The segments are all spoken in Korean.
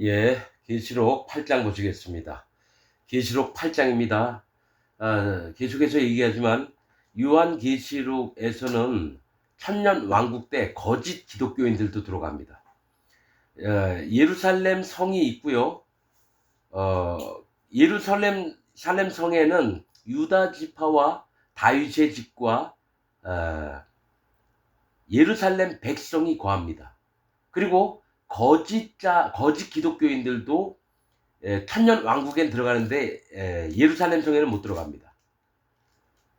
예, 계시록 8장 보시겠습니다. 계시록 8장입니다. 계속해서 얘기하지만 요한계시록에서는 천년 왕국 때 거짓 기독교인들도 들어갑니다. 예루살렘 성이 있고요. 어, 예루살렘 성에는 유다 지파와 다윗의 집과 예루살렘 백성이 거합니다. 그리고 거짓 기독교인들도 천년 왕국엔 들어가는데 예루살렘 성에는 못 들어갑니다.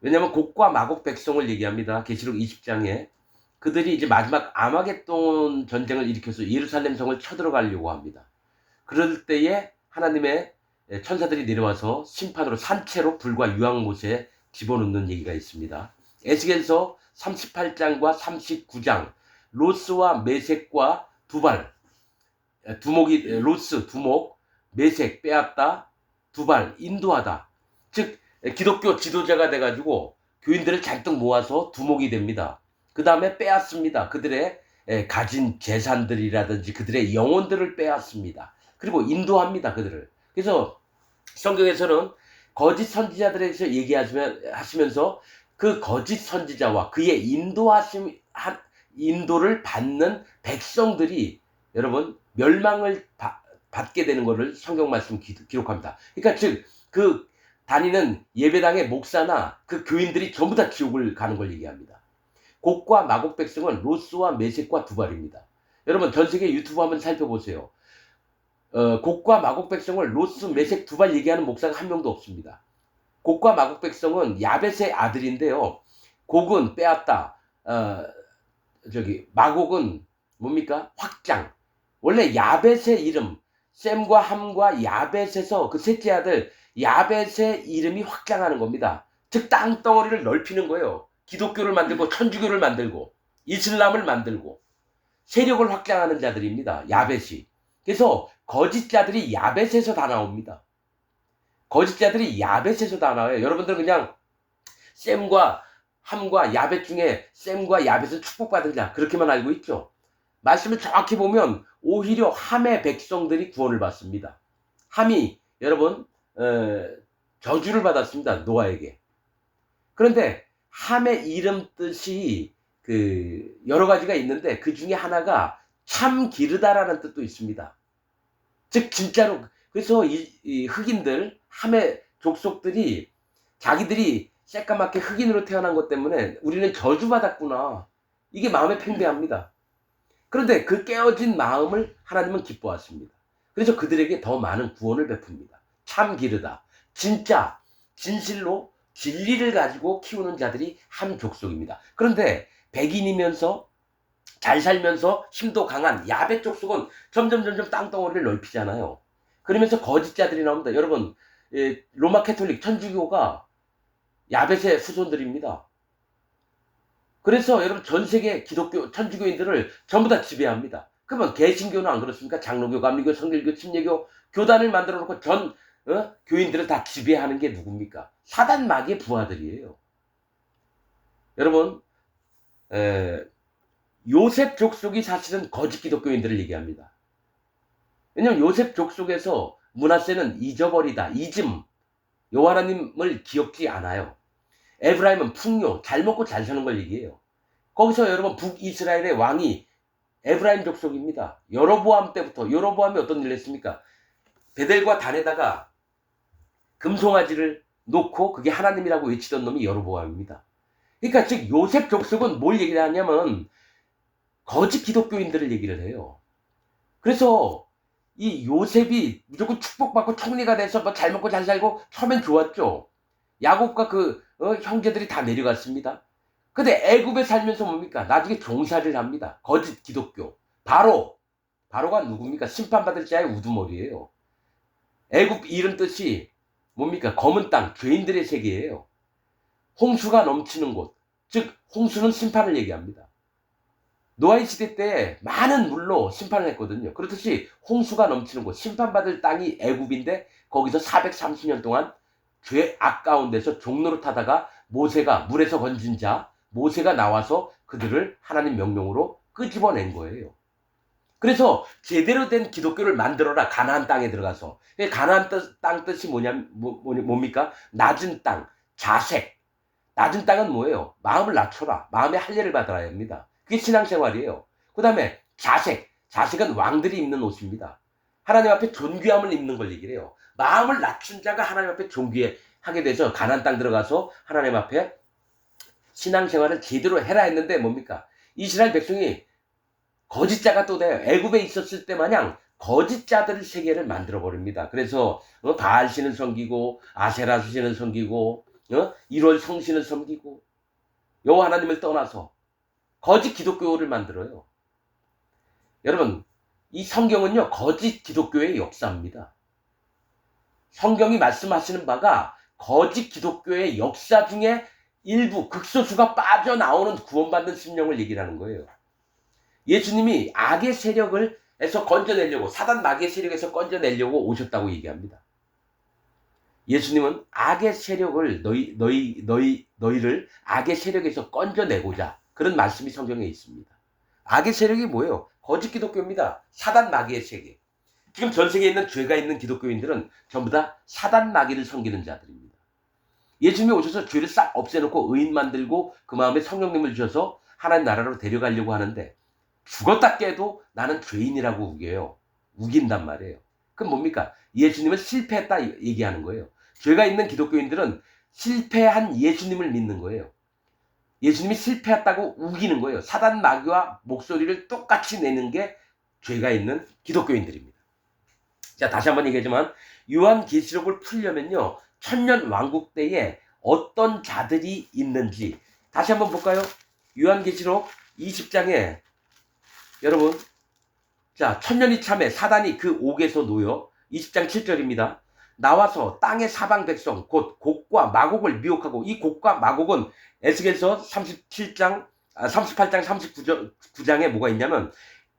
왜냐하면 곡과 마곡 백성을 얘기합니다. 계시록 20장에 그들이 이제 마지막 아마겟돈 전쟁을 일으켜서 예루살렘 성을 쳐들어가려고 합니다. 그럴 때에 하나님의 천사들이 내려와서 심판으로 산채로 불과 유황못에 집어넣는 얘기가 있습니다. 에스겔서 38장과 39장 로스와 메섹과 두발, 두목이 로스, 두목, 메색 빼앗다, 두발 인도하다. 즉 기독교 지도자가 돼가지고 교인들을 잔뜩 모아서 두목이 됩니다. 그 다음에 빼앗습니다. 그들의 가진 재산들이라든지 그들의 영혼들을 빼앗습니다. 그리고 인도합니다. 그들을. 그래서 성경에서는 거짓 선지자들에서 얘기하시면서 그 거짓 선지자와 그의 인도를 받는 백성들이 여러분 멸망을 받게 되는 것을 성경 말씀 기록합니다. 그러니까 즉 그 다니는 예배당의 목사나 그 교인들이 전부 다 지옥을 가는 걸 얘기합니다. 곡과 마곡 백성은 로스와 메섹과 두발입니다. 여러분 전 세계 유튜브 한번 살펴보세요. 곡과 마곡 백성을 로스, 메섹, 두발 얘기하는 목사가 한 명도 없습니다. 곡과 마곡 백성은 야벳의 아들인데요. 곡은 빼앗다. 마곡은 뭡니까? 확장. 원래 야벳의 이름, 셈과 함과 야벳에서 그 셋째 아들 야벳의 이름이 확장하는 겁니다. 즉 땅덩어리를 넓히는 거예요. 기독교를 만들고 천주교를 만들고 이슬람을 만들고 세력을 확장하는 자들입니다. 야벳이. 그래서 거짓자들이 야벳에서 다 나옵니다. 거짓자들이 야벳에서 다 나와요. 여러분들 그냥 셈과 함과 야벳 중에 셈과 야벳은 축복받은 자 그렇게만 알고 있죠. 말씀을 정확히 보면 오히려 함의 백성들이 구원을 받습니다. 함이 여러분 저주를 받았습니다. 노아에게. 그런데 함의 이름 뜻이 여러 가지가 있는데 그 중에 하나가 참 기르다라는 뜻도 있습니다. 즉 진짜로 그래서 이 흑인들 함의 족속들이 자기들이 새까맣게 흑인으로 태어난 것 때문에 우리는 저주받았구나. 이게 마음에 팽배합니다. 그런데 그 깨어진 마음을 하나님은 기뻐하십니다. 그래서 그들에게 더 많은 구원을 베풉니다. 참 기르다. 진짜 진실로 진리를 가지고 키우는 자들이 한 족속입니다. 그런데 백인이면서 잘 살면서 힘도 강한 야벳 족속은 점점 땅덩어리를 넓히잖아요. 그러면서 거짓자들이 나옵니다. 여러분 로마 캐톨릭 천주교가 야벳의 후손들입니다. 그래서 여러분 전 세계 기독교 천주교인들을 전부 다 지배합니다. 그러면 개신교는 안 그렇습니까? 장로교, 감리교, 성결교, 침례교 교단을 만들어 놓고 전 교인들을 다 지배하는 게 누굽니까? 사단 마귀의 부하들이에요. 여러분 요셉 족속이 사실은 거짓 기독교인들을 얘기합니다. 왜냐하면 요셉 족속에서 므낫세는 잊어버리다, 잊음, 여호와 하나님을 기억지 않아요. 에브라임은 풍요, 잘 먹고 잘 사는 걸 얘기해요. 거기서 여러분 북이스라엘의 왕이 에브라임 족속입니다. 여로보암 때부터 여로보암이 어떤 일을 했습니까? 베델과 단에다가 금송아지를 놓고 그게 하나님이라고 외치던 놈이 여로보암입니다. 그러니까 즉 요셉 족속은 뭘 얘기를 하냐면 거짓 기독교인들을 얘기를 해요. 그래서 이 요셉이 무조건 축복받고 총리가 돼서 뭐 잘 먹고 잘 살고 처음엔 좋았죠. 야곱과 형제들이 다 내려갔습니다. 근데 애굽에 살면서 뭡니까? 나중에 종살이를 합니다. 거짓 기독교. 바로가 누굽니까? 심판받을 자의 우두머리예요. 애굽 이름 뜻이 뭡니까? 검은 땅, 죄인들의 세계예요. 홍수가 넘치는 곳. 즉 홍수는 심판을 얘기합니다. 노아의 시대 때 많은 물로 심판을 했거든요. 그렇듯이 홍수가 넘치는 곳, 심판받을 땅이 애굽인데 거기서 430년 동안 죄 악 가운데서 종로를 타다가 모세가 물에서 건진 자 모세가 나와서 그들을 하나님 명령으로 끄집어낸 거예요. 그래서 제대로 된 기독교를 만들어라. 가나안 땅에 들어가서. 가나안 땅 뜻이 뭡니까? 낮은 땅, 자색. 낮은 땅은 뭐예요? 마음을 낮춰라. 마음의 할례를 받아야 합니다. 그게 신앙생활이에요. 그 다음에 자색. 자색은 왕들이 입는 옷입니다. 하나님 앞에 존귀함을 입는 걸 얘기를 해요. 마음을 낮춘 자가 하나님 앞에 존귀하게 돼서 가나안 땅 들어가서 하나님 앞에 신앙생활을 제대로 해라 했는데 뭡니까? 이스라엘 백성이 거짓자가 또 돼요. 애굽에 있었을 때 마냥 거짓자들 세계를 만들어 버립니다. 그래서 바알 신을 섬기고 아세라 신을 섬기고 1월 성신을 섬기고 여호와 하나님을 떠나서 거짓 기독교를 만들어요. 여러분, 이 성경은요 거짓 기독교의 역사입니다. 성경이 말씀하시는 바가 거짓 기독교의 역사 중에 일부 극소수가 빠져나오는 구원받는 심령을 얘기를 하는 거예요. 예수님이 악의 세력에서 건져내려고, 사단 마귀의 세력에서 건져내려고 오셨다고 얘기합니다. 예수님은 악의 세력을 너희를 악의 세력에서 건져내고자, 그런 말씀이 성경에 있습니다. 악의 세력이 뭐예요? 거짓 기독교입니다. 사단 마귀의 세계. 지금 전 세계에 있는 죄가 있는 기독교인들은 전부 다 사단 마귀를 섬기는 자들입니다. 예수님이 오셔서 죄를 싹 없애놓고 의인 만들고 그 마음에 성령님을 주셔서 하나님 나라로 데려가려고 하는데 죽었다 깨도 나는 죄인이라고 우겨요. 우긴단 말이에요. 그럼 뭡니까? 예수님은 실패했다 얘기하는 거예요. 죄가 있는 기독교인들은 실패한 예수님을 믿는 거예요. 예수님이 실패했다고 우기는 거예요. 사단 마귀와 목소리를 똑같이 내는 게 죄가 있는 기독교인들입니다. 자, 다시 한번 얘기하지만 요한계시록을 풀려면요. 천년 왕국 때에 어떤 자들이 있는지 다시 한번 볼까요? 요한계시록 20장에 여러분, 자, 천년이 참에 사단이 그 옥에서 놓여 20장 7절입니다. 나와서 땅의 사방 백성 곧 곡과 마곡을 미혹하고, 이 곡과 마곡은 에스겔서 38장 39장에 뭐가 있냐면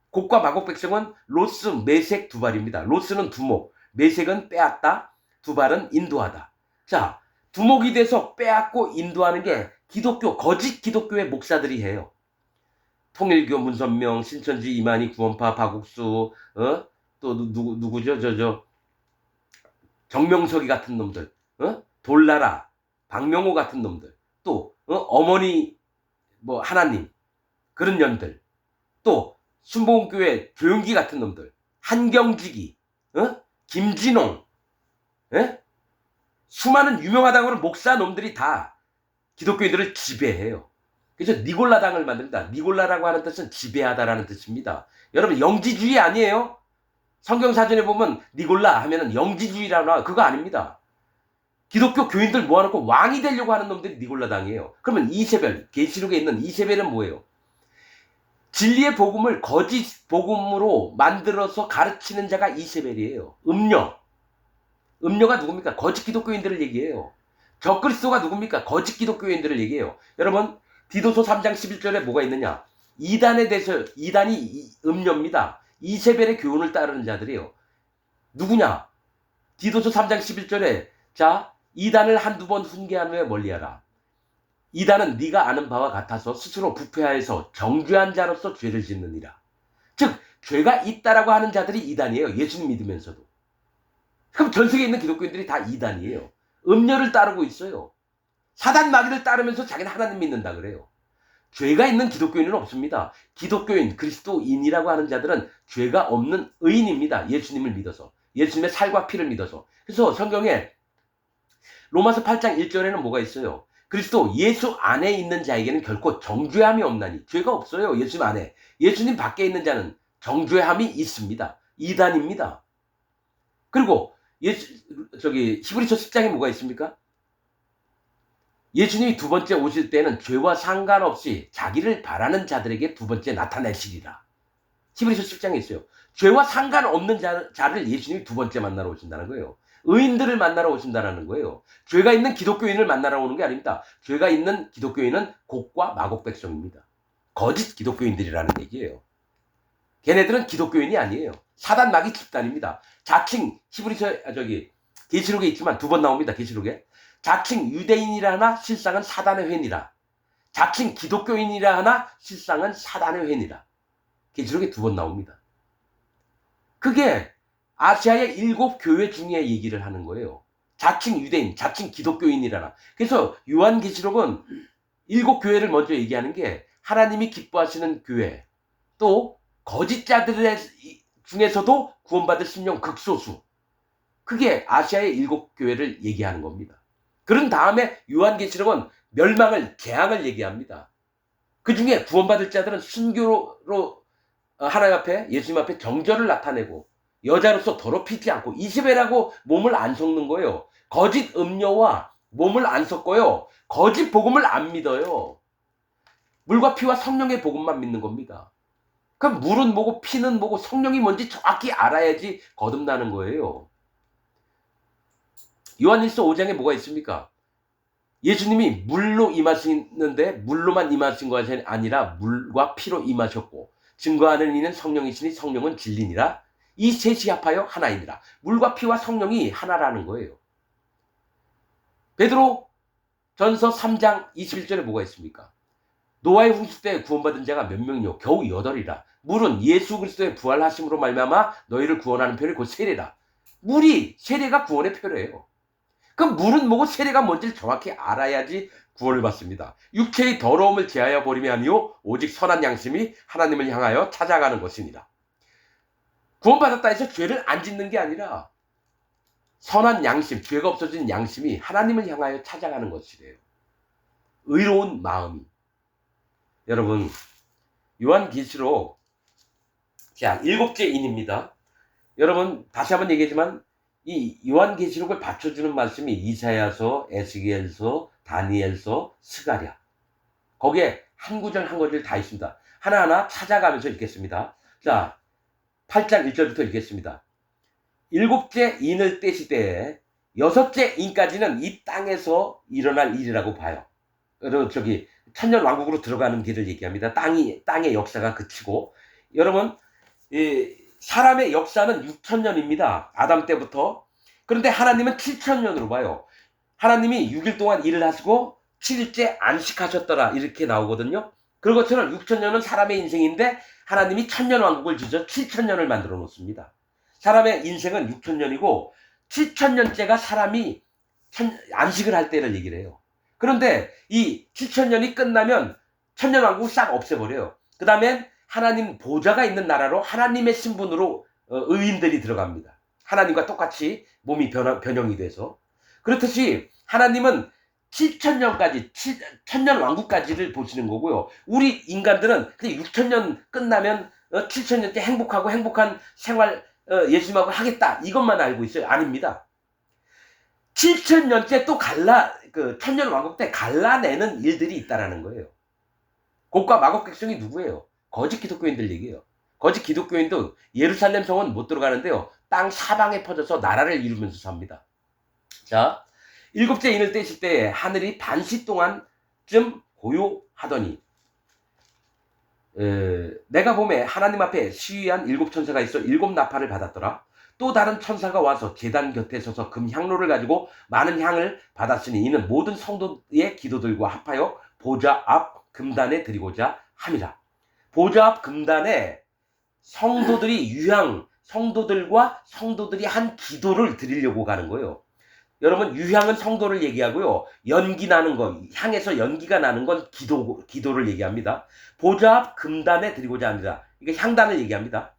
곡과 마곡 백성은 로스, 메색, 두발입니다. 로스는 두목, 메색은 빼앗다, 두발은 인도하다. 자, 두목이 돼서 빼앗고 인도하는 게 기독교, 거짓 기독교의 목사들이 해요. 통일교, 문선명, 신천지, 이만희, 구원파, 박옥수, 또 누구죠? 정명석이 같은 놈들, 돌나라, 박명호 같은 놈들, 또 어머니 뭐 하나님 그런 년들, 또 순복음교회 조용기 같은 놈들, 한경직이, 김진홍, 수많은 유명하다고 하는 목사 놈들이 다 기독교인들을 지배해요. 그래서 니골라당을 만듭니다. 니골라라고 하는 뜻은 지배하다라는 뜻입니다. 여러분, 영지주의 아니에요? 성경사전에 보면 니골라 하면은 영지주의라고 나와요. 그거 아닙니다. 기독교 교인들 모아놓고 왕이 되려고 하는 놈들이 니골라당이에요. 그러면 이세벨, 계시록에 있는 이세벨은 뭐예요? 진리의 복음을 거짓 복음으로 만들어서 가르치는 자가 이세벨이에요. 음녀가 누굽니까? 거짓 기독교인들을 얘기해요. 적그리스도가 누굽니까? 거짓 기독교인들을 얘기해요. 여러분, 디도서 3장 11절에 뭐가 있느냐? 이단이 음녀입니다. 이세벨의 교훈을 따르는 자들이에요. 누구냐? 디도서 3장 11절에 자, 이단을 한두 번 훈계한 후에 멀리하라. 이단은 네가 아는 바와 같아서 스스로 부패하여서 정죄한 자로서 죄를 짓느니라. 즉, 죄가 있다라고 하는 자들이 이단이에요. 예수님 믿으면서도. 그럼 전 세계에 있는 기독교인들이 다 이단이에요. 음녀를 따르고 있어요. 사단 마귀를 따르면서 자기는 하나님 믿는다 그래요. 죄가 있는 기독교인은 없습니다. 기독교인, 그리스도인이라고 하는 자들은 죄가 없는 의인입니다. 예수님을 믿어서. 예수님의 살과 피를 믿어서. 그래서 성경에 로마서 8장 1절에는 뭐가 있어요? 그리스도 예수 안에 있는 자에게는 결코 정죄함이 없나니. 죄가 없어요. 예수님 안에. 예수님 밖에 있는 자는 정죄함이 있습니다. 이단입니다. 그리고 히브리서 10장에 뭐가 있습니까? 예수님이 두 번째 오실 때는 죄와 상관없이 자기를 바라는 자들에게 두 번째 나타내시리라. 히브리서 10장에 있어요. 죄와 상관없는 자를 예수님이 두 번째 만나러 오신다는 거예요. 의인들을 만나러 오신다는 거예요. 죄가 있는 기독교인을 만나러 오는 게 아닙니다. 죄가 있는 기독교인은 곡과 마곡 백성입니다. 거짓 기독교인들이라는 얘기예요. 걔네들은 기독교인이 아니에요. 사단 마귀 집단입니다. 자칭 계시록에 있지만 두 번 나옵니다. 계시록에. 자칭 유대인이라 하나 실상은 사단의 회니라. 자칭 기독교인이라 하나 실상은 사단의 회니라. 계시록에 두 번 나옵니다. 그게 아시아의 7교회 중에 얘기를 하는 거예요. 자칭 유대인, 자칭 기독교인이라나. 그래서 요한계시록은 7교회를 먼저 얘기하는 게 하나님이 기뻐하시는 교회, 또 거짓자들 중에서도 구원받을 심령 극소수, 그게 아시아의 7교회를 얘기하는 겁니다. 그런 다음에 요한계시록은 멸망을, 재앙을 얘기합니다. 그 중에 구원받을 자들은 순교로 하나님 앞에, 예수님 앞에 정절을 나타내고 여자로서 더럽히지 않고 이세벨하고 몸을 안 섞는 거예요. 거짓 음료와 몸을 안 섞어요. 거짓 복음을 안 믿어요. 물과 피와 성령의 복음만 믿는 겁니다. 그럼 물은 뭐고 피는 뭐고 성령이 뭔지 정확히 알아야지 거듭나는 거예요. 요한일서 5장에 뭐가 있습니까? 예수님이 물로 임하시는데 물로만 임하신 것이 아니라 물과 피로 임하셨고 증거하는 이는 성령이시니 성령은 진리니라. 이 셋이 합하여 하나이니라. 물과 피와 성령이 하나라는 거예요. 베드로 전서 3장 21절에 뭐가 있습니까? 노아의 홍수 때 구원받은 자가 몇 명이요? 겨우 8이라. 물은 예수 그리스도의 부활하심으로 말미암아 너희를 구원하는 표를 곧 세례라. 물이, 세례가 구원의 표래요. 그럼 물은 뭐고 세례가 뭔지를 정확히 알아야지 구원을 받습니다. 육체의 더러움을 제하여 버림이 아니요 오직 선한 양심이 하나님을 향하여 찾아가는 것이니라. 구원받았다 해서 죄를 안 짓는 게 아니라 선한 양심, 죄가 없어진 양심이 하나님을 향하여 찾아가는 것이래요. 의로운 마음이. 여러분, 요한계시록 자 7째 인입니다. 여러분 다시 한번 얘기하지만 이 요한계시록을 받쳐주는 말씀이 이사야서, 에스겔서, 다니엘서, 스가랴. 거기에 한 구절 한 구절 다 있습니다. 하나하나 찾아가면서 읽겠습니다. 자, 8장 1절부터 읽겠습니다. 7째 인을 떼시되 6째 인까지는 이 땅에서 일어날 일이라고 봐요. 저기 천년 왕국으로 들어가는 길을 얘기합니다. 땅의 역사가 그치고. 여러분, 사람의 역사는 6,000년입니다. 아담 때부터. 그런데 하나님은 7,000년으로 봐요. 하나님이 6일 동안 일을 하시고 7일째 안식하셨더라 이렇게 나오거든요. 그것처럼 6,000년은 사람의 인생인데 하나님이 천년 왕국을 지져 7,000년을 만들어 놓습니다. 사람의 인생은 6,000년이고 7,000년째가 사람이 안식을 할 때를 얘기를 해요. 그런데 이 7,000년이 끝나면 천년 왕국을 싹 없애버려요. 그 다음엔 하나님 보좌가 있는 나라로 하나님의 신분으로 의인들이 들어갑니다. 하나님과 똑같이 몸이 변형이 돼서. 그렇듯이 하나님은 7,000년까지, 천년 왕국까지를 보시는 거고요. 우리 인간들은 6,000년 끝나면 7,000년째 행복하고 행복한 생활 예수님하고 하겠다 이것만 알고 있어요. 아닙니다. 7,000년째 또 천년 왕국 때 갈라내는 일들이 있다라는 거예요. 곡과 마곡 백성이 누구예요? 거짓 기독교인들 얘기예요. 거짓 기독교인도 예루살렘 성은 못 들어가는데요. 땅 사방에 퍼져서 나라를 이루면서 삽니다. 자, 7째 인을 떼실 때 하늘이 반시 동안쯤 고요하더니 내가 보매 하나님 앞에 시위한 7천사가 있어 7나팔을 받았더라. 또 다른 천사가 와서 제단 곁에 서서 금향로를 가지고 많은 향을 받았으니 이는 모든 성도의 기도들과 합하여 보좌 앞 금단에 드리고자 함이라. 보좌 앞 금단에 성도들이 성도들과 성도들이 한 기도를 드리려고 가는 거예요. 여러분, 유향은 성도를 얘기하고요. 연기 나는 거, 향에서 연기가 나는 건 기도를 얘기합니다. 보좌 앞 금단에 드리고자 합니다. 이게 향단을 얘기합니다.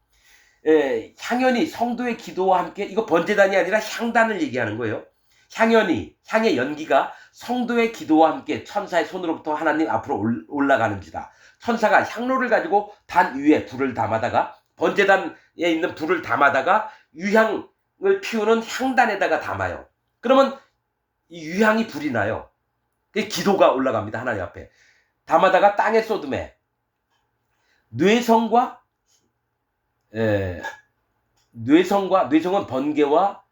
향연이 성도의 기도와 함께, 이거 번제단이 아니라 향단을 얘기하는 거예요. 향연이, 향의 연기가 성도의 기도와 함께 천사의 손으로부터 하나님 앞으로 올라가는지다. 천사가 향로를 가지고 단 위에 불을 담아다가, 번제단에 있는 불을 담아다가 유향을 피우는 향단에다가 담아요. 그러면 이 유향이 불이 나요. 기도가 올라갑니다. 하나님 앞에. 담아다가 땅에 쏟음에 뇌성은 번개와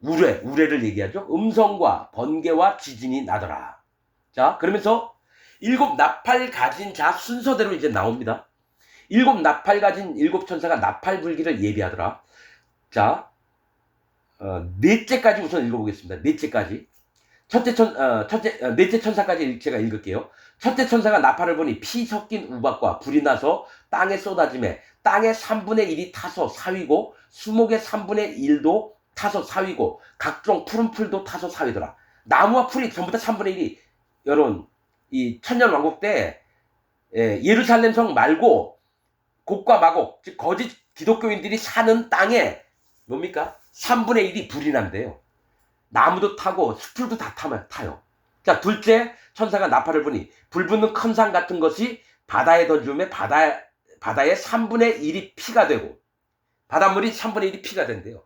우레를 얘기하죠. 음성과 번개와 지진이 나더라. 자, 그러면서 7나팔 가진 자 순서대로 이제 나옵니다. 7나팔 가진 7천사가 나팔 불기를 예비하더라. 자, 넷째까지 우선 읽어보겠습니다. 넷째까지. 넷째 천사까지 제가 읽을게요. 첫째 천사가 나팔을 보니 피 섞인 우박과 불이 나서 땅에 쏟아짐에 땅의 3분의 1이 타서 사위고 수목의 3분의 1도 타서 사위고 각종 푸른 풀도 타서 사위더라. 나무와 풀이 전부 다 3분의 1이 여러분 이 천년왕국 때 예루살렘 성 말고 곡과 마곡 즉 거짓 기독교인들이 사는 땅에 뭡니까? 3분의 1이 불이 난대요. 나무도 타고 숲풀도 다 타요. 자, 둘째 천사가 나팔을 부니 불붙는 큰 산 같은 것이 바다에 던지면 바다의 3분의 1이 피가 되고 바닷물이 3분의 1이 피가 된대요.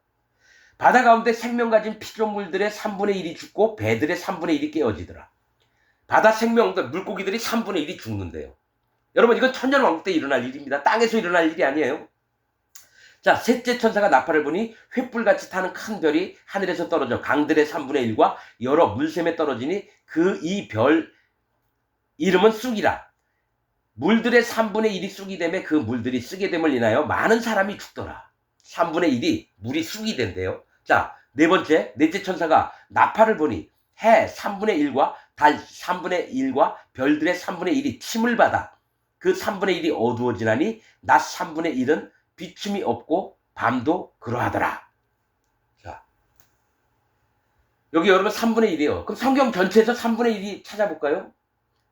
바다 가운데 생명 가진 피조물들의 3분의 1이 죽고 배들의 3분의 1이 깨어지더라. 바다 생명들 물고기들이 3분의 1이 죽는데요. 여러분 이건 천년왕국 때 일어날 일입니다. 땅에서 일어날 일이 아니에요. 자, 셋째 천사가 나팔을 부니 횃불같이 타는 큰 별이 하늘에서 떨어져 강들의 3분의 1과 여러 물샘에 떨어지니 이 별 이름은 쑥이라. 물들의 3분의 1이 쑥이 되매 그 물들이 쓰게 됨을 인하여 많은 사람이 죽더라. 3분의 1이 물이 쑥이 된대요. 자, 넷째 천사가 나팔을 부니 해 3분의 1과 달 3분의 1과 별들의 3분의 1이 침을 받아 그 3분의 1이 어두워지나니 낮 3분의 1은 비춤이 없고 밤도 그러하더라. 자, 여기 여러분 3분의 1이에요. 그럼 성경 전체에서 3분의 1이 찾아볼까요?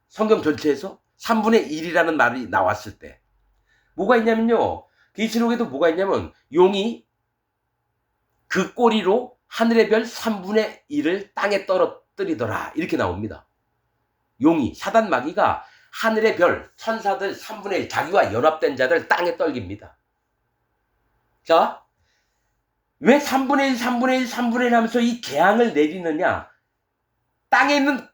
성경 전체에서 3분의 1이라는 말이 나왔을 때 뭐가 있냐면요. 계시록에도 뭐가 있냐면 용이 그 꼬리로 하늘의 별 3분의 1을 땅에 떨어뜨리더라. 이렇게 나옵니다. 용이 사단 마귀가 하늘의 별 천사들 3분의 1 자기와 연합된 자들 땅에 떨깁니다. 자, 왜 3분의 1, 3분의 1, 3분의 1 하면서 이 재앙을 내리느냐? 땅에 있는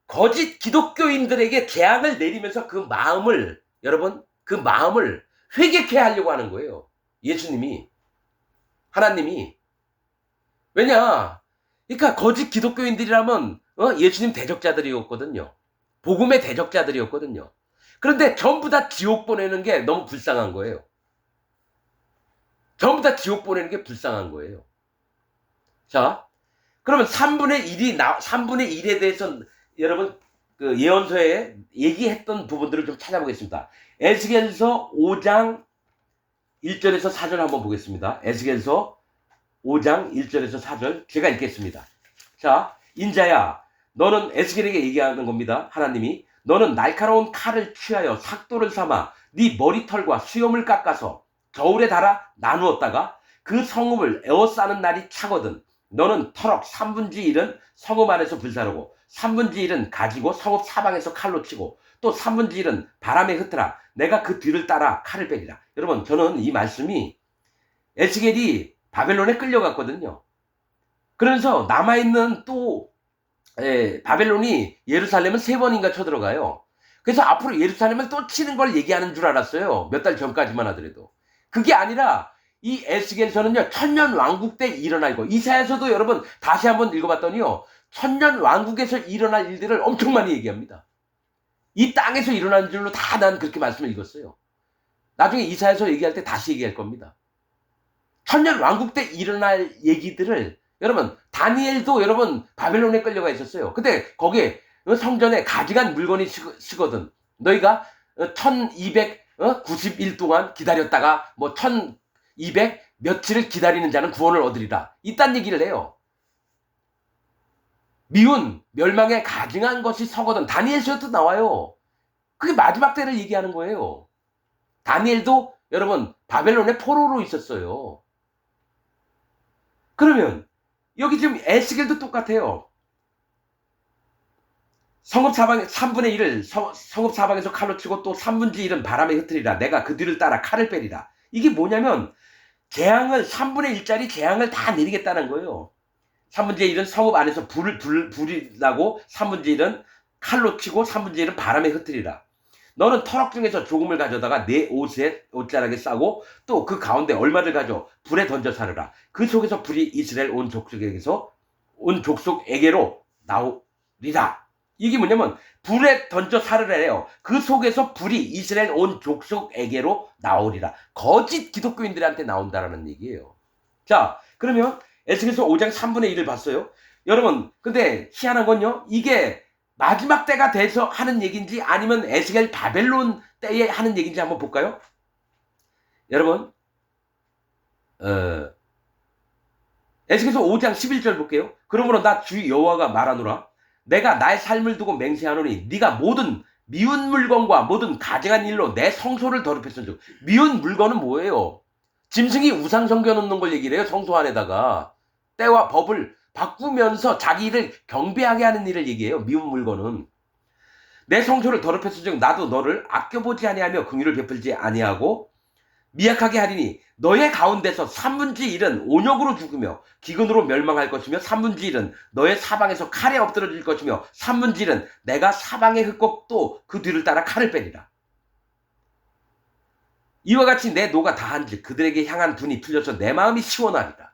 거짓 기독교인들에게 재앙을 내리면서 그 마음을 여러분 그 마음을 회개케 하려고 하는 거예요. 예수님이 하나님이 왜냐? 그러니까 거짓 기독교인들이라면 예수님 대적자들이었거든요. 복음의 대적자들이었거든요. 그런데 전부 다 지옥 보내는 게 너무 불쌍한 거예요. 전부 다 지옥 보내는 게 불쌍한 거예요. 자, 그러면 3분의 1에 대해서 여러분 그 예언서에 얘기했던 부분들을 좀 찾아보겠습니다. 에스겔서 5장 1절에서 4절 한번 보겠습니다. 에스겔서 5장 1절에서 4절 제가 읽겠습니다. 자, 인자야 너는 에스겔에게 얘기하는 겁니다. 하나님이 너는 날카로운 칼을 취하여 삭도를 삼아 네 머리털과 수염을 깎아서 저울에 달아 나누었다가 그 성읍을 에워싸는 날이 차거든 너는 터럭 3분의 1은 성읍 안에서 불사르고 3분의 1은 가지고 성읍 사방에서 칼로 치고 또 3분의 1은 바람에 흩으라 내가 그 뒤를 따라 칼을 빼리라. 여러분 저는 이 말씀이 에스겔이 바벨론에 끌려갔거든요. 그러면서 남아있는 또 바벨론이 예루살렘은 3번인가 쳐들어가요. 그래서 앞으로 예루살렘을 또 치는 걸 얘기하는 줄 알았어요. 몇 달 전까지만 하더라도. 그게 아니라 이 에스겔서는요 천년 왕국 때 일어날 거. 이사야서도 여러분 다시 한번 읽어봤더니요 천년 왕국에서 일어날 일들을 엄청 많이 얘기합니다. 이 땅에서 일어난 줄로 다 난 그렇게 말씀을 읽었어요. 나중에 이사야서 얘기할 때 다시 얘기할 겁니다. 천년 왕국 때 일어날 얘기들을 여러분 다니엘도 여러분 바벨론에 끌려가 있었어요. 근데 거기에 성전에 가져간 물건이 쓰거든. 너희가 1291 동안 기다렸다가 뭐 1200 며칠을 기다리는 자는 구원을 얻으리라. 이딴 얘기를 해요. 미운 멸망에 가증한 것이 서거든. 다니엘서도 나와요. 그게 마지막 때를 얘기하는 거예요. 다니엘도 여러분 바벨론의 포로로 있었어요. 그러면 여기 지금 에스겔도 똑같아요. 성읍 사방 3분의 1을 성읍 사방에서 칼로 치고 또 3분의 1은 바람에 흩으리라. 내가 그 뒤를 따라 칼을 빼리라. 이게 뭐냐면 재앙을 3분의 1짜리 재앙을 다 내리겠다는 거예요. 3분의 1은 성읍 안에서 불이 나고 3분의 1은 칼로 치고 3분의 1은 바람에 흩으리라. 너는 터럭 중에서 조금을 가져다가 내 옷자락에 싸고 또 그 가운데 얼마를 가져 불에 던져 사르라. 그 속에서 불이 이스라엘 온 족속에게로 나오리라. 이게 뭐냐면 불에 던져 사르래요. 그 속에서 불이 이스라엘 온 족속에게로 나오리라. 거짓 기독교인들한테 나온다라는 얘기예요. 자, 그러면 에스겔서 5장 3분의 1을 봤어요. 여러분, 근데 희한한 건요. 이게 마지막 때가 돼서 하는 얘기인지 아니면 에스겔 바벨론 때에 하는 얘기인지 한번 볼까요? 여러분, 에스겔서 5장 11절 볼게요. 그러므로 나 주 여호와가 말하노라. 내가 나의 삶을 두고 맹세하노니 네가 모든 미운 물건과 모든 가증한 일로 내 성소를 더럽혔은즉. 미운 물건은 뭐예요? 짐승이 우상 섬겨놓는 걸 얘기를 해요. 성소 안에다가 때와 법을 바꾸면서 자기를 경배하게 하는 일을 얘기해요. 미운 물건은. 내 성소를 더럽혔은즉 나도 너를 아껴보지 아니하며 긍휼을 베풀지 아니하고 미약하게 하리니 너의 가운데서 1/3 1은 온역으로 죽으며 기근으로 멸망할 것이며 1/3 1은 너의 사방에서 칼에 엎드러질 것이며 1/3 1은 내가 사방의 흑곡도 그 뒤를 따라 칼을 빼리라. 이와 같이 내 노가 다한즉 그들에게 향한 분이 풀려서 내 마음이 시원하리라.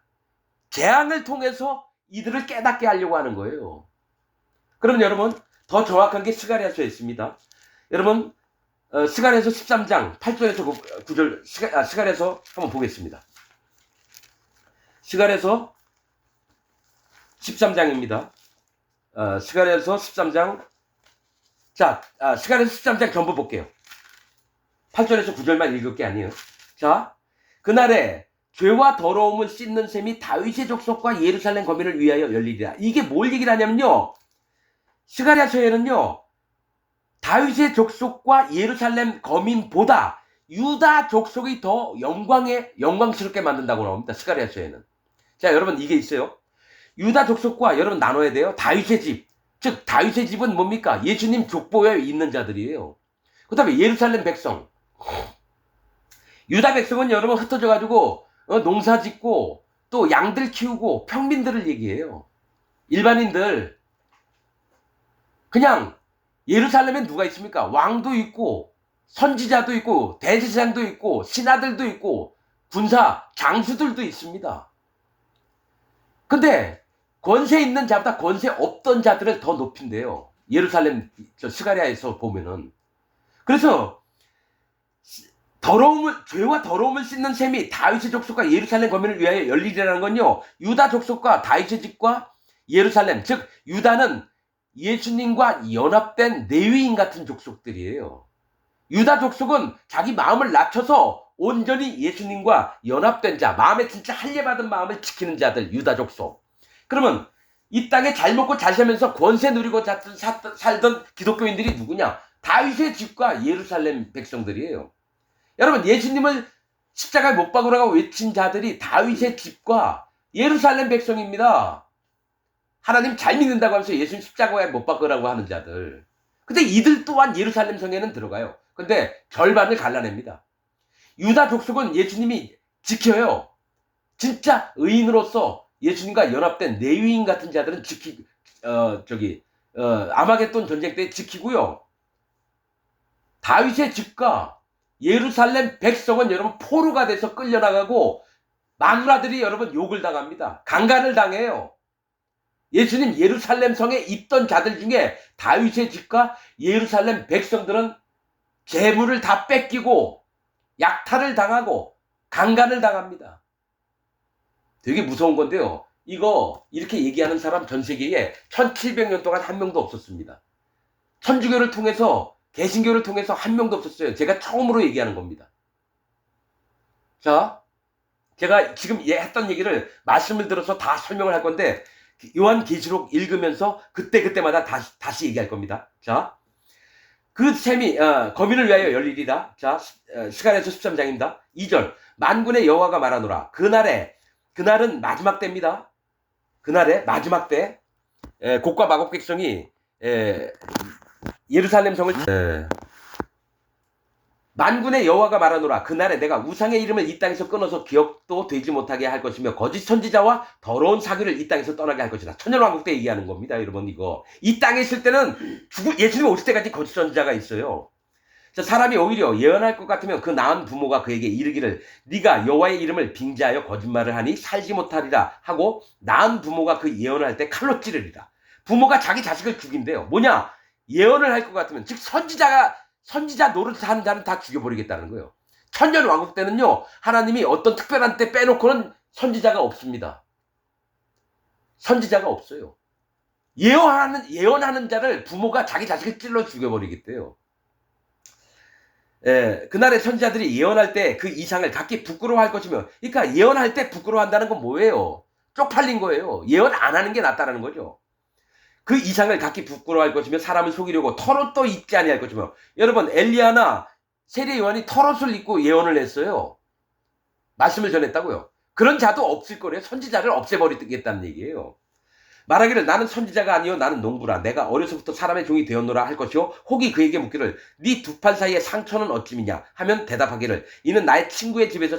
재앙을 통해서 이들을 깨닫게 하려고 하는 거예요. 그러면 여러분, 더 정확한 게 스가랴서에 있습니다. 여러분, 스가랴서 13장 8절에서 9절 스가랴서 한번 보겠습니다. 스가랴서 13장입니다. 스가랴서 13장. 자, 스가랴서 13장 전부 볼게요. 8절에서 9절만 읽을 게 아니에요. 자, 그날에 죄와 더러움을 씻는 셈이 다윗의 족속과 예루살렘 거민을 위하여 열리리라. 이게 뭘 얘기를 하냐면요, 스가랴서에는요, 다윗의 족속과 예루살렘 거민보다 유다 족속이 더 영광스럽게 만든다고 나옵니다. 스가랴서에는. 자, 여러분, 이게 있어요. 유다 족속과 여러분 나눠야 돼요. 다윗의 집, 즉 다윗의 집은 뭡니까? 예수님 족보에 있는 자들이에요. 그 다음에 예루살렘 백성, 유다 백성은 여러분 흩어져 가지고 농사 짓고 또 양들 키우고 평민들을 얘기해요. 일반인들. 그냥 예루살렘엔 누가 있습니까? 왕도 있고 선지자도 있고 대제사장도 있고 신하들도 있고 군사 장수들도 있습니다. 근데 권세 있는 자보다 권세 없던 자들을 더 높인대요. 예루살렘 스가랴에서 보면은. 그래서 죄와 더러움을 씻는 셈이 다윗의 족속과 예루살렘 거민을 위하여 열리리라는 건요, 유다 족속과 다윗의 집과 예루살렘, 즉 유다는 예수님과 연합된 레위인 같은 족속들이에요. 유다 족속은 자기 마음을 낮춰서 온전히 예수님과 연합된 자, 마음에 진짜 할례받은 마음을 지키는 자들, 유다 족속. 그러면 이 땅에 잘 먹고 잘 살면서 권세 누리고 살던 기독교인들이 누구냐? 다윗의 집과 예루살렘 백성들이에요. 여러분, 예수님을 십자가에 못 박으라고 외친 자들이 다윗의 집과 예루살렘 백성입니다. 하나님 잘 믿는다고 하면서 예수님 십자가에 못 박으라고 하는 자들. 근데 이들 또한 예루살렘 성에는 들어가요. 근데 절반을 갈라냅니다. 유다 족속은 예수님이 지켜요. 진짜 의인으로서 예수님과 연합된 레위인 같은 자들은 아마겟돈 전쟁 때 지키고요. 다윗의 집과 예루살렘 백성은 여러분 포로가 돼서 끌려나가고 마누라들이 여러분 욕을 당합니다. 강간을 당해요. 예수님 예루살렘 성에 있던 자들 중에 다윗의 집과 예루살렘 백성들은 재물을 다 뺏기고 약탈을 당하고 강간을 당합니다. 되게 무서운 건데요. 이거 이렇게 얘기하는 사람 전 세계에 1700년 동안 한 명도 없었습니다. 천주교를 통해서 개신교를 통해서 한 명도 없었어요. 제가 처음으로 얘기하는 겁니다. 자, 제가 지금 했던 얘기를 말씀을 들어서 다 설명을 할 건데 요한계시록 읽으면서 그때마다 다시 얘기할 겁니다. 자, 그 셈이 거민을 위하여 열리리라. 자, 스가랴서 13장입니다. 2절. 만군의 여호와가 말하노라. 그날은 마지막 때입니다. 그날에 마지막 때 곡과 마곡 백성이 예루살렘 성을 만군의 여호와가 말하노라. 그날에 내가 우상의 이름을 이 땅에서 끊어서 기억도 되지 못하게 할 것이며 거짓 선지자와 더러운 사귀를 이 땅에서 떠나게 할 것이다. 천년왕국 때 얘기하는 겁니다. 여러분, 이거 이 땅에 있을 때는 예수님 오실 때까지 거짓 선지자가 있어요. 자, 사람이 오히려 예언할 것 같으면 그 낳은 부모가 그에게 이르기를 네가 여호와의 이름을 빙자하여 거짓말을 하니 살지 못하리라 하고 낳은 부모가 그 예언을 할 때 칼로 찌르리라. 부모가 자기 자식을 죽인대요. 뭐냐? 예언을 할 것 같으면, 즉 선지자 노릇하는 자는 다 죽여버리겠다는 거예요. 천년 왕국 때는요, 하나님이 어떤 특별한 때 빼놓고는 선지자가 없습니다. 선지자가 없어요. 예언하는 자를 부모가 자기 자식을 찔러 죽여버리겠대요. 그날의 선지자들이 예언할 때 그 이상을 각기 부끄러워할 것이며, 그러니까 예언할 때 부끄러워한다는 건 뭐예요? 쪽팔린 거예요. 예언 안 하는 게 낫다라는 거죠. 그 이상을 각기 부끄러워할 것이며 사람을 속이려고 털옷도 입지 아니할 것이며. 여러분, 엘리야나 세례 요한이 털옷을 입고 예언을 했어요. 말씀을 전했다고요. 그런 자도 없을 거래요. 선지자를 없애버리겠다는 얘기예요. 말하기를 나는 선지자가 아니요 나는 농부라. 내가 어려서부터 사람의 종이 되었노라 할 것이요. 혹이 그에게 묻기를 네 두 팔 사이에 상처는 어찌미냐 하면 대답하기를 이는 나의 친구의 집에서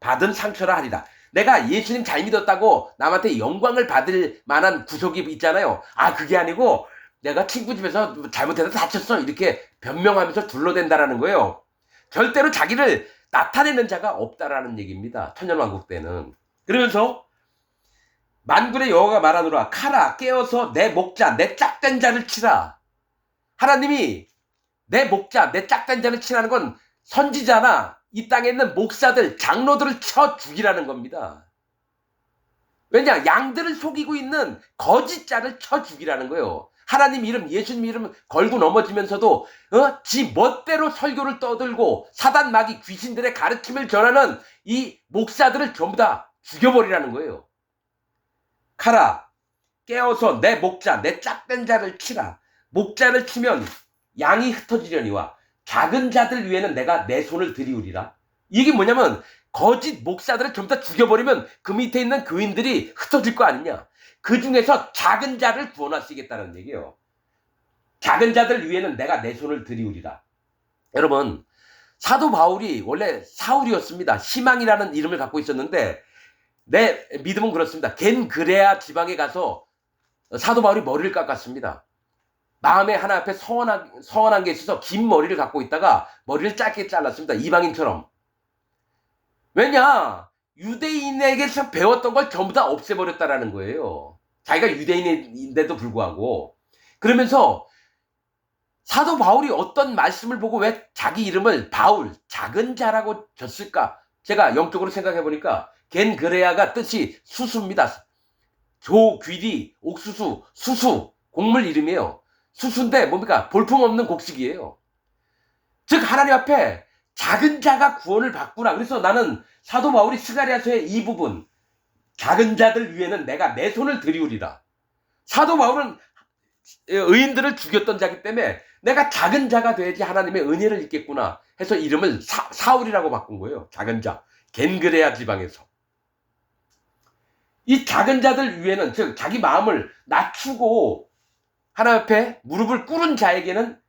받은 상처라 하리라. 내가 예수님 잘 믿었다고 남한테 영광을 받을 만한 구속이 있잖아요. 아, 그게 아니고 내가 친구 집에서 잘못해서 다쳤어 이렇게 변명하면서 둘러댄다라는 거예요. 절대로 자기를 나타내는 자가 없다라는 얘기입니다. 천년왕국 때는. 그러면서 만군의 여호와가 말하노라. 카라 깨어서 내 목자 내 짝된 자를 치라. 하나님이 내 목자 내 짝된 자를 치라는 건 선지자나 이 땅에 있는 목사들 장로들을 쳐 죽이라는 겁니다. 왜냐? 양들을 속이고 있는 거짓자를 쳐 죽이라는 거예요. 하나님 이름 예수님 이름 걸고 넘어지면서도 지 멋대로 설교를 떠들고 사단 마귀 귀신들의 가르침을 전하는 이 목사들을 전부 다 죽여버리라는 거예요. 카라 깨어서 내 목자 내 짝된 자를 치라. 목자를 치면 양이 흩어지려니와 작은 자들 위에는 내가 내 손을 들이우리라. 이게 뭐냐면 거짓 목사들을 전부 다 죽여버리면 그 밑에 있는 교인들이 흩어질 거 아니냐. 그 중에서 작은 자를 구원하시겠다는 얘기예요. 작은 자들 위에는 내가 내 손을 들이우리라. 여러분, 사도 바울이 원래 사울이었습니다. 희망이라는 이름을 갖고 있었는데 내 믿음은 그렇습니다. 겐그레아 지방에 가서 사도 바울이 머리를 깎았습니다. 마음에 하나 앞에 서원한 게 있어서 긴 머리를 갖고 있다가 머리를 짧게 잘랐습니다. 이방인처럼. 왜냐? 유대인에게서 배웠던 걸 전부 다 없애버렸다라는 거예요. 자기가 유대인인데도 불구하고. 그러면서 사도 바울이 어떤 말씀을 보고 왜 자기 이름을 바울, 작은 자라고 졌을까? 제가 영적으로 생각해 보니까 겐그레아가 뜻이 수수입니다. 조, 귀리, 옥수수, 수수, 곡물 이름이에요. 수수인데 뭡니까? 볼품없는 곡식이에요. 즉 하나님 앞에 작은 자가 구원을 받구나. 그래서 나는 사도 바울이 스가랴서의 이 부분 작은 자들 위에는 내가 내 손을 들이우리라. 사도 바울은 의인들을 죽였던 자기 때문에 내가 작은 자가 돼야지 하나님의 은혜를 입겠구나 해서 이름을 사울이라고 바꾼 거예요. 작은 자. 겐그레아 지방에서. 이 작은 자들 위에는 즉 자기 마음을 낮추고 하나님 앞에 무릎을 꿇은 자에게는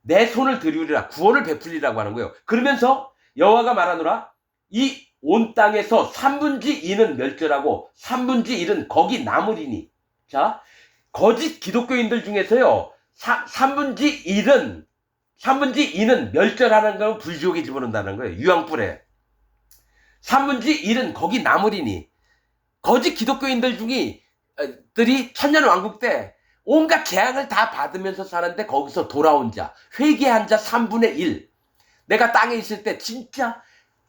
내 손을 들이우리라. 구원을 베풀리라고 하는 거예요. 그러면서 여호와가 말하노라. 이 온 땅에서 3분의 2는 멸절하고 3분의 1은 거기 남으리니. 자, 거짓 기독교인들 중에서요. 3분의 2는 멸절하는 걸 불지옥에 집어넣는다는 거예요. 유황불에. 3분의 1은 거기 남으리니. 거짓 기독교인들 들이 천년왕국 때 온갖 재앙을 다 받으면서 사는데 거기서 돌아온 자, 회개한 자 3분의 1. 내가 땅에 있을 때 진짜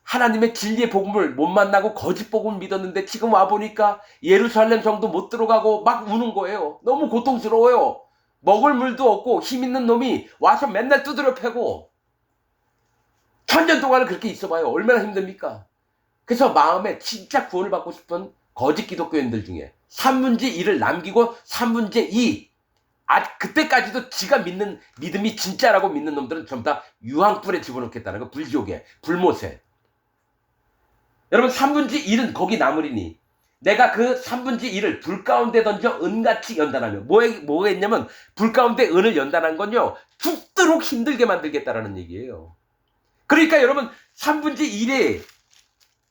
하나님의 진리의 복음을 못 만나고 거짓 복음을 믿었는데 지금 와보니까 예루살렘 성도 못 들어가고 막 우는 거예요. 너무 고통스러워요. 먹을 물도 없고 힘 있는 놈이 와서 맨날 두드려 패고 1000년 동안을 그렇게 있어봐요. 얼마나 힘듭니까? 그래서 마음에 진짜 구원을 받고 싶은 거짓 기독교인들 중에 3분의 1을 남기고 3분의 2 그때까지도 지가 믿는 믿음이 진짜라고 믿는 놈들은 전부 다 유황불에 집어넣겠다는 거. 불지옥에 불못에. 여러분 3분의 1은 거기 남으리니 내가 그 3분의 1을 불 가운데 던져 은같이 연단하며 뭐가 있냐면 불 가운데 은을 연단한 건요 죽도록 힘들게 만들겠다라는 얘기예요. 그러니까 여러분 3분의 1에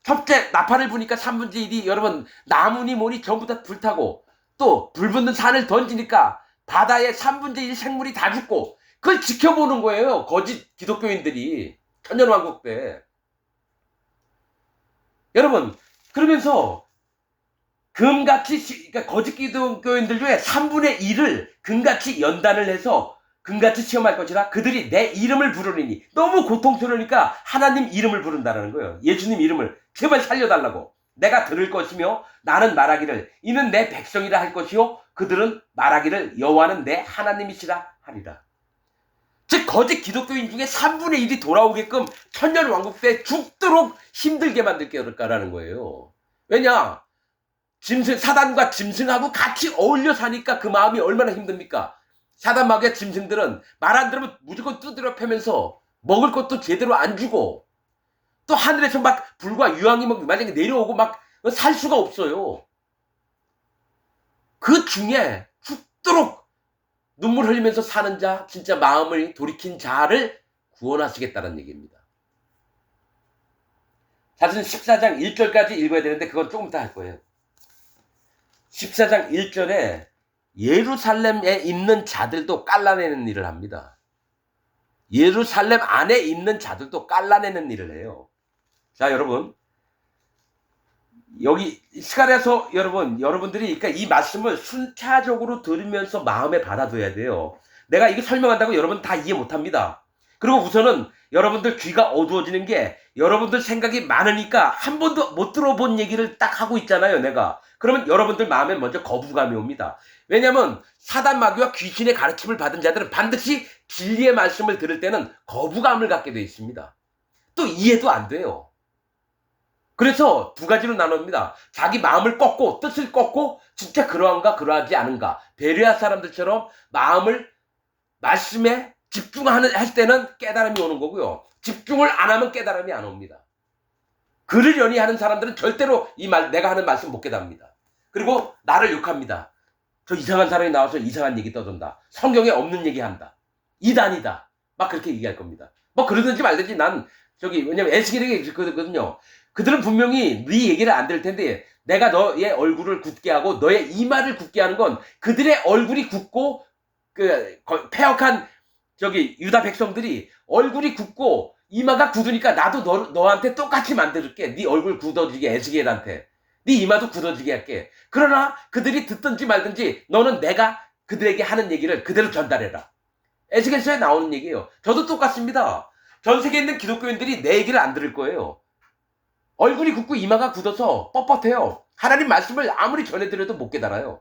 첫째 나팔을 부니까 3분의 1이 여러분 나무니 뭐니 전부 다 불타고 또 불 붙는 산을 던지니까 바다에 3분의 1 생물이 다 죽고 그걸 지켜보는 거예요. 거짓 기독교인들이 천년왕국 때. 여러분 그러면서 그러니까 거짓 기독교인들 중에 3분의 1을 금같이 연단을 해서 금같이 시험할 것이라 그들이 내 이름을 부르리니. 너무 고통스러우니까 하나님 이름을 부른다는 거예요. 예수님 이름을 제발 살려달라고. 내가 들을 것이며 나는 말하기를 이는 내 백성이라 할 것이요 그들은 말하기를 여호와는 내 하나님이시라 하리라. 즉 거짓 기독교인 중에 3분의 1이 돌아오게끔 천년왕국 때 죽도록 힘들게 만들 거라는 거예요. 왜냐? 사단과 짐승하고 같이 어울려 사니까 그 마음이 얼마나 힘듭니까? 사단 마귀와 짐승들은 말 안 들으면 무조건 두드려 패면서 먹을 것도 제대로 안 주고 또 하늘에서 막 불과 유황이 막 만약에 내려오고 막 살 수가 없어요. 그 중에 죽도록 눈물 흘리면서 사는 자, 진짜 마음을 돌이킨 자를 구원하시겠다는 얘기입니다. 사실은 14장 1절까지 읽어야 되는데 그건 조금 이따 할 거예요. 14장 1절에 예루살렘에 있는 자들도 깔라내는 일을 합니다. 예루살렘 안에 있는 자들도 깔라내는 일을 해요. 자, 여러분. 여기 스가랴서 여러분들이 그러니까 이 말씀을 순차적으로 들으면서 마음에 받아둬야 돼요. 내가 이거 설명한다고 여러분 다 이해 못합니다. 그리고 우선은 여러분들 귀가 어두워지는 게 여러분들 생각이 많으니까 한 번도 못 들어본 얘기를 딱 하고 있잖아요, 내가. 그러면 여러분들 마음에 먼저 거부감이 옵니다. 왜냐하면 사단 마귀와 귀신의 가르침을 받은 자들은 반드시 진리의 말씀을 들을 때는 거부감을 갖게 되어 있습니다. 또 이해도 안 돼요. 그래서 두 가지로 나눕니다. 자기 마음을 꺾고 뜻을 꺾고 진짜 그러한가 그러하지 않은가. 베레아 사람들처럼 마음을 말씀에 할 때는 깨달음이 오는 거고요. 집중을 안 하면 깨달음이 안 옵니다. 그러려니 하는 사람들은 절대로 내가 하는 말씀 못 깨닫습니다. 그리고 나를 욕합니다. 저 이상한 사람이 나와서 이상한 얘기 떠든다. 성경에 없는 얘기 한다. 이단이다. 막 그렇게 얘기할 겁니다. 뭐 그러든지 말든지 왜냐면 에스겔에게 그거거든요. 그들은 분명히 네 얘기를 안 들을 텐데 내가 너의 얼굴을 굳게 하고 너의 이마를 굳게 하는 건 그들의 얼굴이 굳고 폐역한 유다 백성들이 얼굴이 굳고 이마가 굳으니까 나도 너한테 똑같이 만들게. 네 얼굴 굳어지게 에스겔한테. 네 이마도 굳어지게 할게. 그러나 그들이 듣든지 말든지 너는 내가 그들에게 하는 얘기를 그대로 전달해라. 에스겔서에 나오는 얘기예요. 저도 똑같습니다. 전 세계에 있는 기독교인들이 내 얘기를 안 들을 거예요. 얼굴이 굳고 이마가 굳어서 뻣뻣해요. 하나님 말씀을 아무리 전해드려도 못 깨달아요.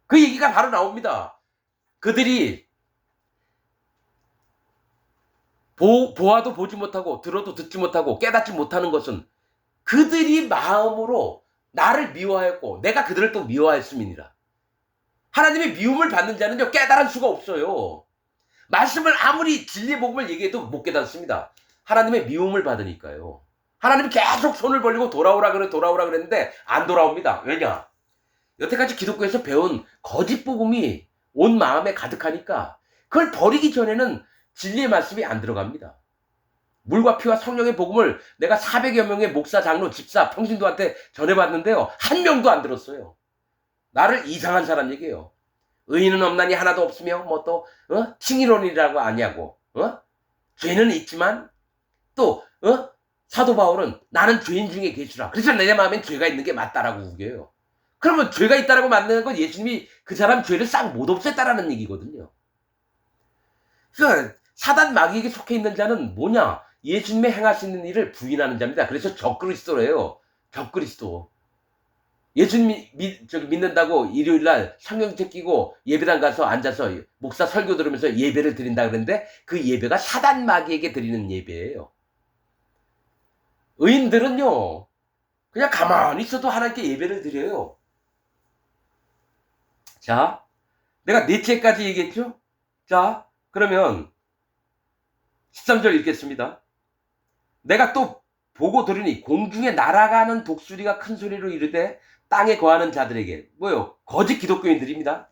그 얘기가 바로 나옵니다. 그들이 보아도 보지 못하고 들어도 듣지 못하고 깨닫지 못하는 것은 그들이 마음으로 나를 미워하였고 내가 그들을 또 미워하였음이니라. 하나님의 미움을 받는 자는요 깨달을 수가 없어요. 말씀을 아무리 진리의 복음을 얘기해도 못 깨닫습니다. 하나님의 미움을 받으니까요. 하나님이 계속 손을 벌리고 돌아오라 그랬는데 안 돌아옵니다. 왜냐? 여태까지 기독교에서 배운 거짓 복음이 온 마음에 가득하니까 그걸 버리기 전에는 진리의 말씀이 안 들어갑니다. 물과 피와 성령의 복음을 내가 400여 명의 목사, 장로, 집사, 평신도한테 전해봤는데요. 한 명도 안 들었어요. 나를 이상한 사람 얘기해요. 의인은 없나니 하나도 없으며 칭의론이라고 아냐고. 죄는 있지만 또 사도 바울은 나는 죄인 중에 계시라. 그래서 내 마음엔 죄가 있는 게 맞다라고 우겨요. 그러면 죄가 있다라고 만드는 건 예수님이 그 사람 죄를 싹 못 없앴다라는 얘기거든요. 그러니까 사단 마귀에게 속해 있는 자는 뭐냐? 예수님의 행하시는 일을 부인하는 자입니다. 그래서 적그리스도래요. 적그리스도. 예수님 믿는다고 일요일날 성경책 끼고 예배당 가서 앉아서 목사 설교 들으면서 예배를 드린다 그랬는데 그 예배가 사단 마귀에게 드리는 예배예요. 의인들은요 그냥 가만히 있어도 하나님께 예배를 드려요. 자, 내가 넷째까지 얘기했죠? 자, 그러면 13절 읽겠습니다. 내가 또 보고 들으니 공중에 날아가는 독수리가 큰 소리로 이르되 땅에 거하는 자들에게 뭐요? 거짓 기독교인들입니다.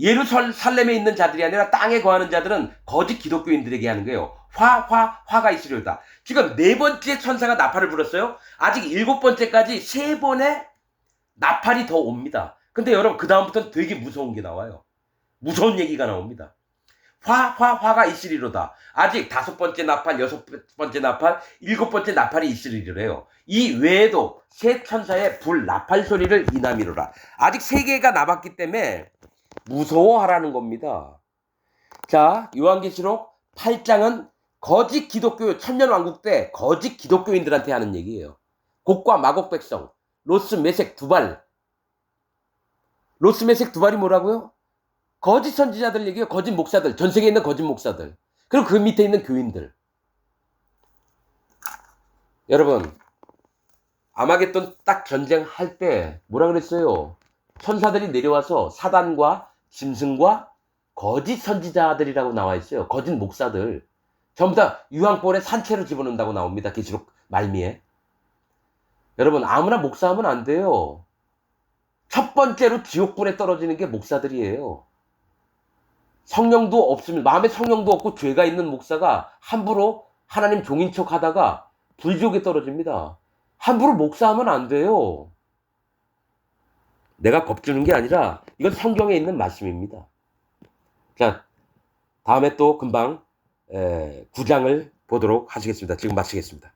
예루살렘에 있는 자들이 아니라 땅에 거하는 자들은 거짓 기독교인들에게 하는 거예요. 화가 있으려다. 지금 네 번째 천사가 나팔을 불었어요. 아직 7번째까지 3번의 나팔이 더 옵니다. 근데 여러분 그 다음부터는 되게 무서운 게 나와요. 무서운 얘기가 나옵니다. 화가 있으리로다. 아직 5번째 나팔, 6번째 나팔, 7번째 나팔이 있으리래요. 이 외에도 새 천사의 불 나팔 소리를 이남이로라. 아직 3개가 남았기 때문에 무서워하라는 겁니다. 자, 요한계시록 8장은 거짓 기독교 천년왕국 때 거짓 기독교인들한테 하는 얘기예요. 곡과 마곡 백성, 로스 메색 두발. 로스 메색 두발이 뭐라고요? 거짓 선지자들 얘기예요. 거짓 목사들. 전 세계에 있는 거짓 목사들. 그리고 그 밑에 있는 교인들. 여러분, 아마겟돈 딱 전쟁할 때 뭐라 그랬어요? 천사들이 내려와서 사단과 짐승과 거짓 선지자들이라고 나와 있어요. 거짓 목사들. 전부 다 유황볼에 산채로 집어넣는다고 나옵니다. 계시록 말미에. 여러분, 아무나 목사하면 안 돼요. 첫 번째로 지옥불에 떨어지는 게 목사들이에요. 성령도 없으면, 마음에 성령도 없고 죄가 있는 목사가 함부로 하나님 종인 척 하다가 불지옥에 떨어집니다. 함부로 목사하면 안 돼요. 내가 겁주는 게 아니라 이건 성경에 있는 말씀입니다. 자, 다음에 또 금방 9장을 보도록 하시겠습니다. 지금 마치겠습니다.